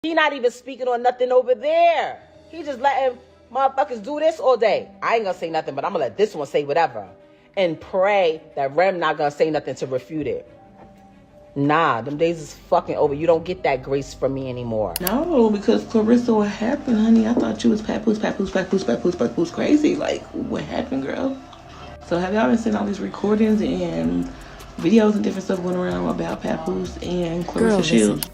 He not even speaking on nothing over there. He just letting motherfuckers do this all day. I ain't gonna say nothing, but I'm gonna let this one say whatever. And pray that Rem not gonna say nothing to refute it. Nah, them days is fucking over. You don't get that grace from me anymore. No, because Claressa, what happened, honey? I thought you was papoose crazy. Like, what happened, girl? So have y'all been seeing all these recordings and videos and different stuff going around about papoose and Claressa Shields?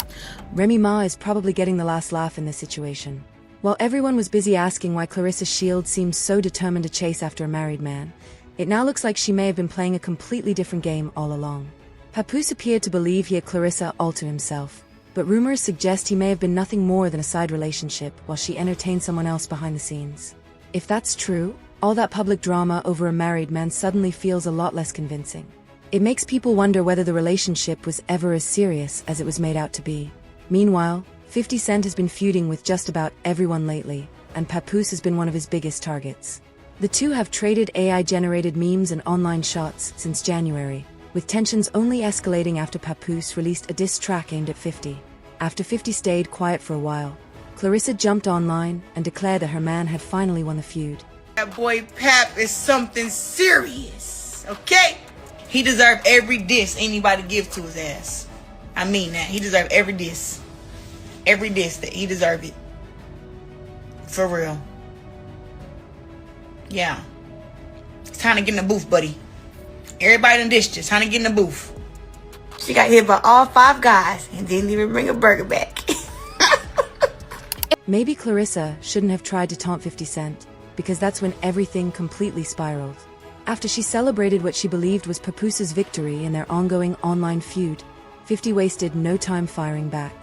Remy Ma is probably getting the last laugh in this situation. While everyone was busy asking why Claressa Shields seems so determined to chase after a married man, it now looks like she may have been playing a completely different game all along. Papoose appeared to believe he had Claressa all to himself, but rumors suggest he may have been nothing more than a side relationship while she entertained someone else behind the scenes. If that's true, all that public drama over a married man suddenly feels a lot less convincing. It makes people wonder whether the relationship was ever as serious as it was made out to be. Meanwhile, 50 Cent has been feuding with just about everyone lately, and Papoose has been one of his biggest targets. The two have traded AI-generated memes and online shots since January, with tensions only escalating after Papoose released a diss track aimed at 50. After 50 stayed quiet for a while, Claressa jumped online and declared that her man had finally won the feud. That boy Pap is something serious, okay? He deserved every diss anybody give to his ass. I mean that. He deserved every diss. Every diss that he deserved it. For real. Yeah. It's time to get in the booth, buddy. Everybody done dissed you. It's time to get in the booth. She got hit by all 5 guys and didn't even bring a burger back. Maybe Claressa shouldn't have tried to taunt 50 Cent, because that's when everything completely spiraled. After she celebrated what she believed was Papoose's victory in their ongoing online feud, 50 wasted no time firing back.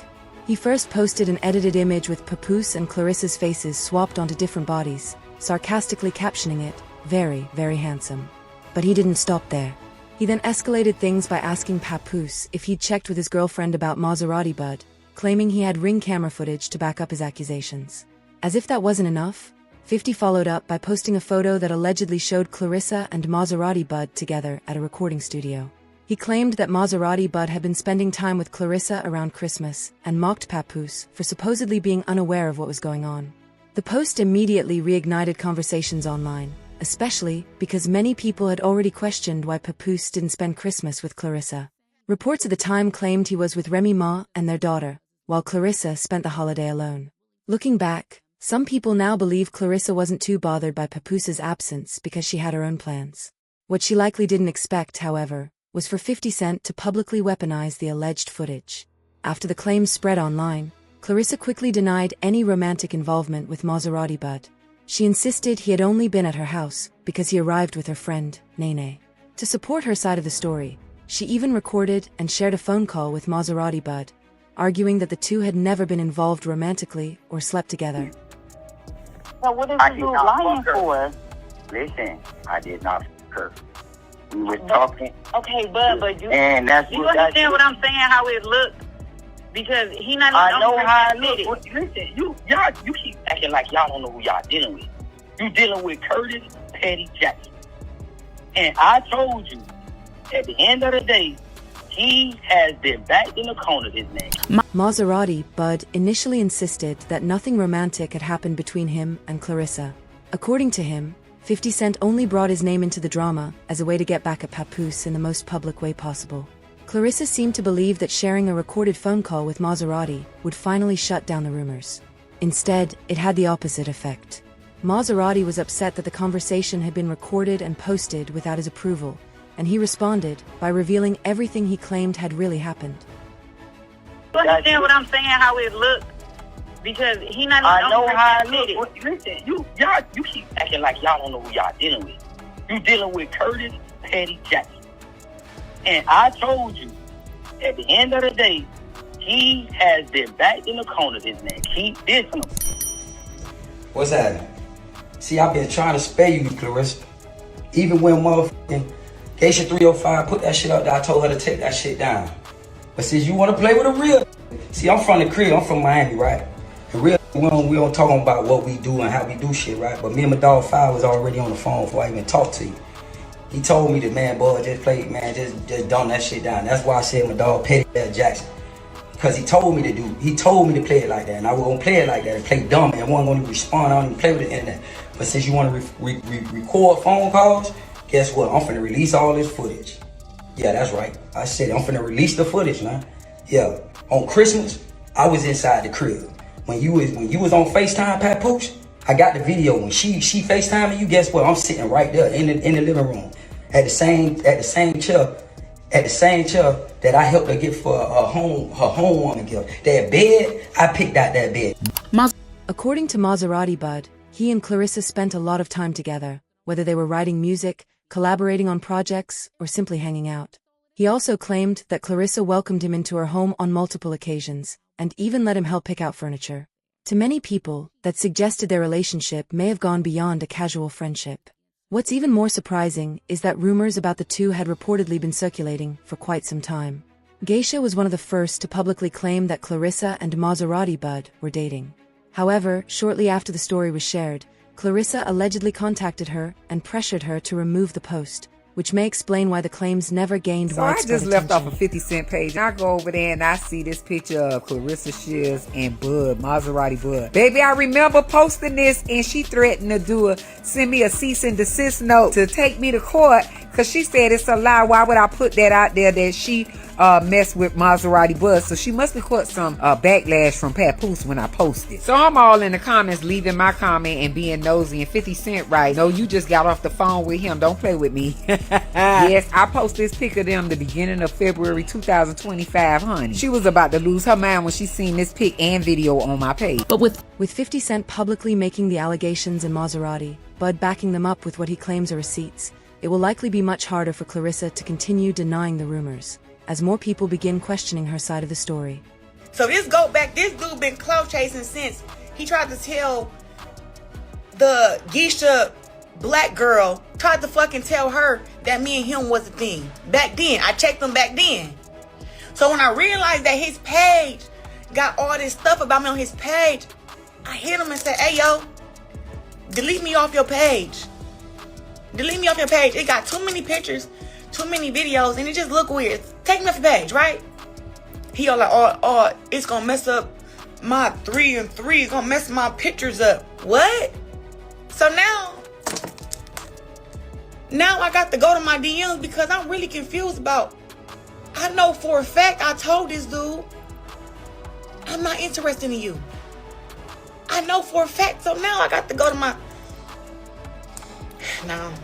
He first posted an edited image with Papoose and Claressa's faces swapped onto different bodies, sarcastically captioning it, "Very, very handsome." But he didn't stop there. He then escalated things by asking Papoose if he'd checked with his girlfriend about Maserati Bud, claiming he had ring camera footage to back up his accusations. As if that wasn't enough, 50 followed up by posting a photo that allegedly showed Claressa and Maserati Bud together at a recording studio. He claimed that Maserati Bud had been spending time with Claressa around Christmas and mocked Papoose for supposedly being unaware of what was going on. The post immediately reignited conversations online, especially because many people had already questioned why Papoose didn't spend Christmas with Claressa. Reports at the time claimed he was with Remy Ma and their daughter, while Claressa spent the holiday alone. Looking back, some people now believe Claressa wasn't too bothered by Papoose's absence because she had her own plans. What she likely didn't expect, however, was for 50 Cent to publicly weaponize the alleged footage. After the claims spread online, Claressa quickly denied any romantic involvement with Maserati Bud. She insisted he had only been at her house because he arrived with her friend, Nene. To support her side of the story, she even recorded and shared a phone call with Maserati Bud, arguing that the two had never been involved romantically or slept together. So what is this dude lying for? Listen, I did not fuck her. We were talking. Okay, but you, and that's you what understand what I'm saying, how it looked? Because he not I even know how I admit look. it. Listen, you keep acting like y'all don't know who y'all dealing with. You dealing with Curtis Petty Jackson. And I told you, at the end of the day, he has been backed in the corner, this man. Maserati Bud initially insisted that nothing romantic had happened between him and Claressa. According to him, 50 Cent only brought his name into the drama as a way to get back at Papoose in the most public way possible. Claressa seemed to believe that sharing a recorded phone call with Maserati would finally shut down the rumors. Instead, it had the opposite effect. Maserati was upset that the conversation had been recorded and posted without his approval, and he responded by revealing everything he claimed had really happened. You understand what I'm saying, how it looked? Because he not I know even how I admit it. look. Listen, you keep acting like y'all don't know who y'all dealing with. You dealing with Curtis Petty Jackson. And I told you, at the end of the day, he has been backed in the corner, this man. Keep dissing him. What's happening? See, I've been trying to spare you, Claressa. Even when motherfucking Geisha 305 put that shit up there, I told her to take that shit down. But since you want to play with a real, see, I'm from the crib, I'm from Miami, right? And real, we don't talk about what we do and how we do shit, right? But me and my dog Five was already on the phone before I even talked to you. He told me that, man, boy, just play, man, just dumb that shit down. That's why I said my dog Petty Jackson. Cause he told me to play it like that, and I was gonna play it like that and play dumb and wasn't gonna respond. I don't even play with the internet. But since you want to record phone calls, guess what? I'm finna release all this footage. Yeah, that's right. I said I'm finna release the footage, man. Yeah, on Christmas, I was inside the crib. When you was on FaceTime, Papoose, I got the video. When she FaceTiming you, guess what? I'm sitting right there in the living room at the same chair that I helped her get for her homewarming gift. That bed, I picked out that bed. According to Maserati Bud, he and Claressa spent a lot of time together, whether they were writing music, collaborating on projects, or simply hanging out. He also claimed that Claressa welcomed him into her home on multiple occasions, and even let him help pick out furniture. To many people, that suggested their relationship may have gone beyond a casual friendship. What's even more surprising is that rumors about the two had reportedly been circulating for quite some time. Geisha was one of the first to publicly claim that Claressa and Maserati Bud were dating. However, shortly after the story was shared, Claressa allegedly contacted her and pressured her to remove the post, which may explain why the claims never gained widespread attention. So I just left off a 50 Cent page. I go over there and I see this picture of Claressa Shields and Bud, Maserati Bud. Baby, I remember posting this and she threatened to send me a cease and desist note to take me to court because she said it's a lie. Why would I put that out there that she messed with Maserati Bud? So she must have caught some backlash from Papoose when I posted. So I'm all in the comments leaving my comment and being nosy, and 50 Cent right, no, you just got off the phone with him, don't play with me. Yes, I posted this pic of them the beginning of February 2025, honey. She was about to lose her mind when she seen this pic and video on my page. But with 50 Cent publicly making the allegations and Maserati Bud backing them up with what he claims are receipts, it will likely be much harder for Claressa to continue denying the rumors, as more people begin questioning her side of the story. So this dude been clout chasing since he tried to tell the Geisha black girl, tried to fucking tell her that me and him was a thing. Back then, I checked him back then. So when I realized that his page got all this stuff about me on his page, I hit him and said, hey yo, delete me off your page. Delete me off your page. It got too many pictures, too many videos, and it just look weird. Take me off your page, right? He all like, oh, it's gonna mess up my 3 and 3. It's gonna mess my pictures up. What? So now I got to go to my DMs because I'm really confused about. I know for a fact I told this dude I'm not interested in you. I know for a fact. So now I got to go to my. Now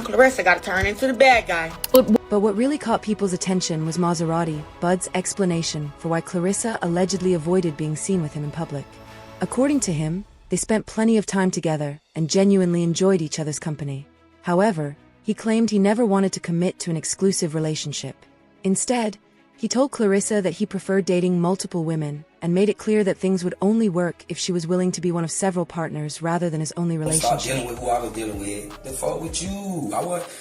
Claressa got to turn into the bad guy. But what really caught people's attention was Maserati Bud's explanation for why Claressa allegedly avoided being seen with him in public. According to him, they spent plenty of time together and genuinely enjoyed each other's company. However, he claimed he never wanted to commit to an exclusive relationship. Instead, he told Claressa that he preferred dating multiple women and made it clear that things would only work if she was willing to be one of several partners rather than his only relationship. Stop dealing with who I was dealing with. The fuck with you.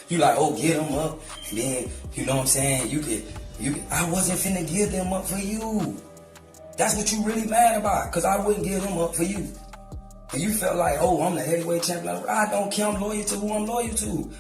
You like, oh, get them up. And then, you know what I'm saying? I wasn't finna give them up for you. That's what you really mad about. Because I wouldn't give them up for you. And you felt like, oh, I'm the heavyweight champion. I don't care. I'm loyal to who I'm loyal to.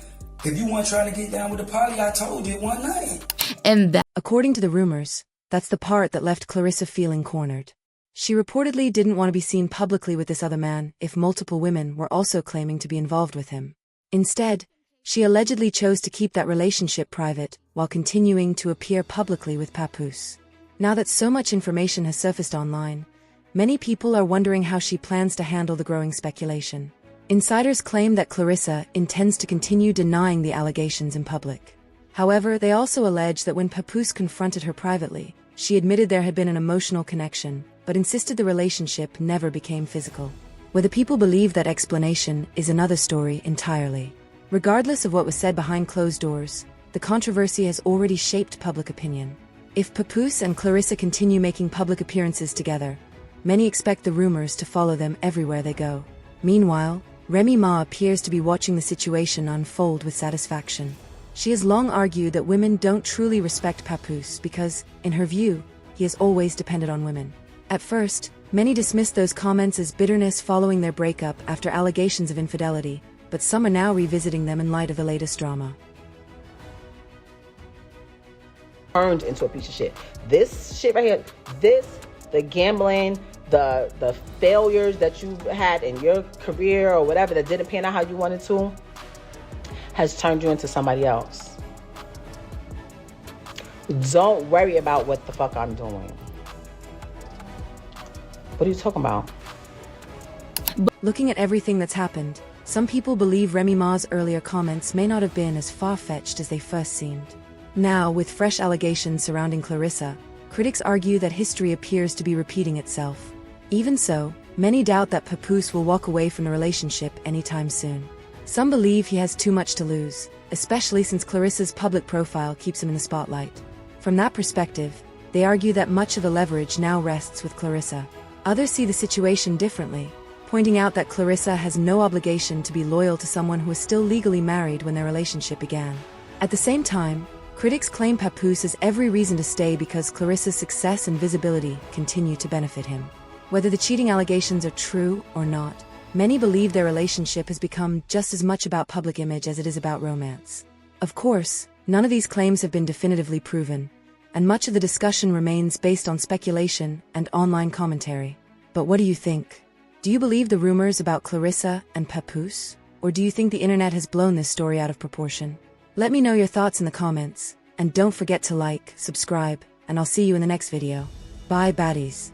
If you weren't trying to get down with the party, I told you it wasn't nothing. And that, according to the rumors, that's the part that left Claressa feeling cornered. She reportedly didn't want to be seen publicly with this other man if multiple women were also claiming to be involved with him. Instead, she allegedly chose to keep that relationship private while continuing to appear publicly with Papoose. Now that so much information has surfaced online, many people are wondering how she plans to handle the growing speculation. Insiders claim that Claressa intends to continue denying the allegations in public. However, they also allege that when Papoose confronted her privately, she admitted there had been an emotional connection, but insisted the relationship never became physical. Whether people believe that explanation is another story entirely. Regardless of what was said behind closed doors, the controversy has already shaped public opinion. If Papoose and Claressa continue making public appearances together, many expect the rumors to follow them everywhere they go. Meanwhile, Remy Ma appears to be watching the situation unfold with satisfaction. She has long argued that women don't truly respect Papoose because, in her view, he has always depended on women. At first, many dismissed those comments as bitterness following their breakup after allegations of infidelity, but some are now revisiting them in light of the latest drama. turned into a piece of shit. This shit right here, the gambling, the failures that you had in your career or whatever that didn't pan out how you wanted to, has turned you into somebody else. Don't worry about what the fuck I'm doing. What are you talking about? Looking at everything that's happened, some people believe Remy Ma's earlier comments may not have been as far-fetched as they first seemed. Now, with fresh allegations surrounding Claressa, critics argue that history appears to be repeating itself. Even so, many doubt that Papoose will walk away from the relationship anytime soon. Some believe he has too much to lose, especially since Claressa's public profile keeps him in the spotlight. From that perspective, they argue that much of the leverage now rests with Claressa. Others see the situation differently, pointing out that Claressa has no obligation to be loyal to someone who was still legally married when their relationship began. At the same time, critics claim Papoose has every reason to stay because Claressa's success and visibility continue to benefit him. Whether the cheating allegations are true or not, many believe their relationship has become just as much about public image as it is about romance. Of course, none of these claims have been definitively proven, and much of the discussion remains based on speculation and online commentary. But what do you think? Do you believe the rumors about Claressa and Papoose? Or do you think the internet has blown this story out of proportion? Let me know your thoughts in the comments, and don't forget to like, subscribe, and I'll see you in the next video. Bye, baddies.